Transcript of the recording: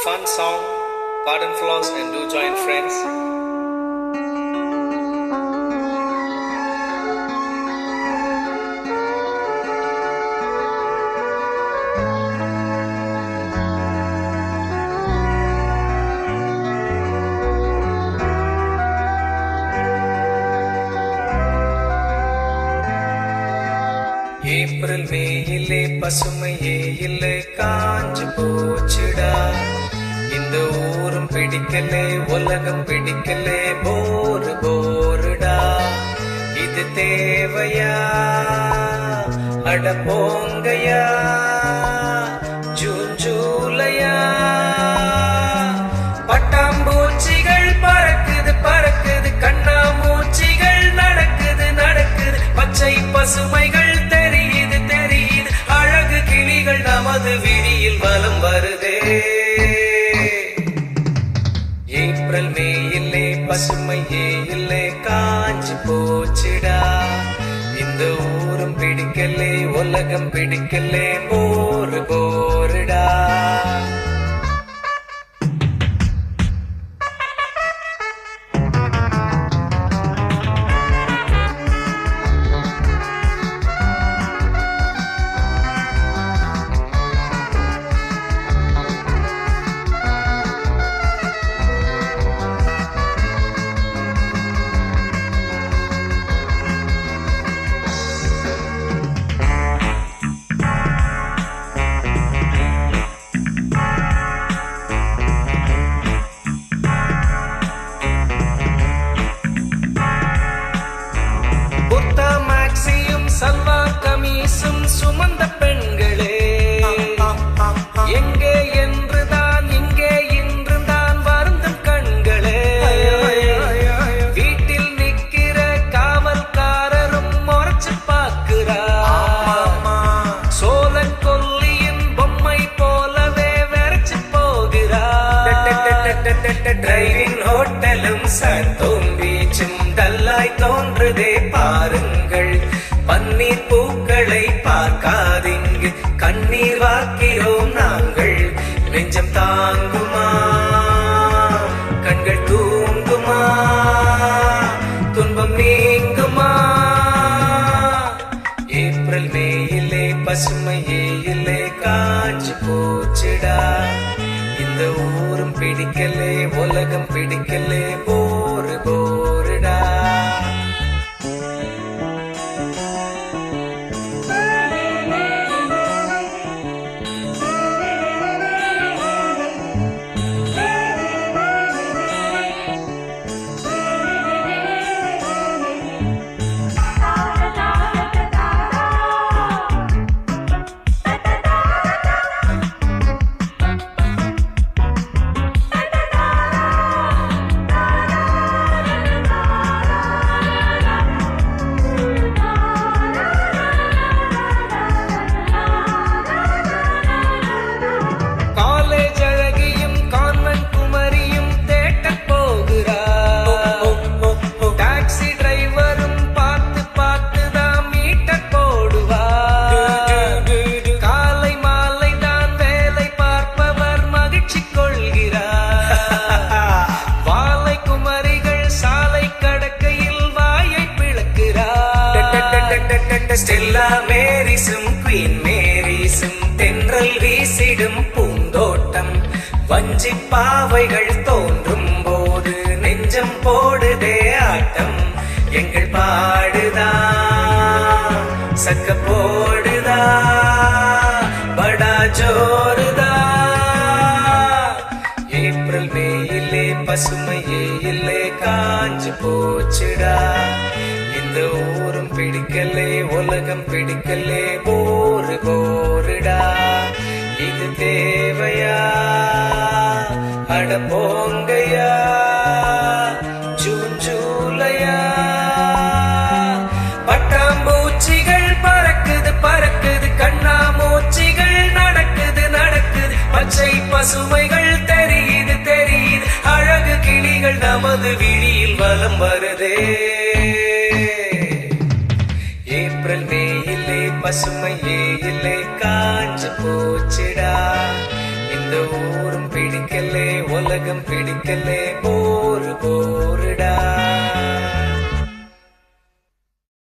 Fun song, pardon flaws and do join friends. April மேயிலே பசுமையே இல்லை காஞ்சு போச்சுடா. இந்த ஊரும் பிடிக்கலே உலகம் பிடிக்கலே போரு போருடா. இது தேவையா அட போங்கயா ஜூன் ஜூலையா. பட்டாம்பூச்சிகள் பறக்குது பறக்குது கண்ணாமூச்சிகள் நடக்குது நடக்குது. பச்சை பசுமைகள் தெரியுது தெரியுது அழகு கிளிகள் நமது விழியில் வலம் வருதே. ஏப்ரல் மேயிலே பசுமையே இல்லை காஞ்சு போச்சுடா. இந்த ஊரும் பிடிக்கலே உலகம் பிடிக்கலே போரு போருடா. சல்வார் கமீசும் சுமந்த பெண்களே எங்கே என்றுதான் இங்கே இன்றுதான் வருந்தும் கண்களே. வீட்டில் நிற்கிற காவல்காரரும் முறைச்சு பார்க்கிறார். சோழன் கொல்லியின் பொம்மை போலவே வெறைச்சு போகிறார். டிரைவிங் ஹோட்டலும் சர்தோம் பீச்சும் டல்லாய் தோன்றுதே பாருங்கள். பன்னீர் பூக்களை பார்க்காதிங்கு கண்ணீர் வாக்கிறோம் நாங்கள். நெஞ்சம் தாங்குமா கண்கள் தூங்குமா துன்பம் நீங்குமா. ஏப்ரல் மேயிலே பசுமையே இல்லை காஞ்சு போச்சுடா. இந்த ஊரும் பிடிக்கலே உலகம் பிடிக்கலே போரு போருடா. ஸ்டெல்லா மேரிசும் குயின் மேரிசும் தென்றல் வீசிடும் பூந்தோட்டம். வஞ்சி பாவைகள் தோன்றும் போது நெஞ்சம் போடுதே ஆட்டம். எங்கள் பாடுதா சக்க போடுதா படா ஜோருதா. ஏப்ரல் மேயிலே பசுமையே இல்லை காஞ்சு போச்சுடா. இந்த ஊரும் பிடிக்கலே உலகம் பிடிக்கலே போரு போருடா. இது தேவையா அட போங்கயா ஜூன் ஜூலையா. பட்டாம்பூச்சிகள் பறக்குது பறக்குது கண்ணாமூச்சிகள் நடக்குது நடக்குது. பச்சை பசுமைகள் தெரியுது தெரியுது அழகு கிளிகள் நமது விழியில் வலம் வருதே. ஏப்ரல் மேயிலே பசுமையே இல்லை காஞ்சு போச்சுடா. இந்த ஊரும் பிடிக்கலே உலகம் பிடிக்கலே போர்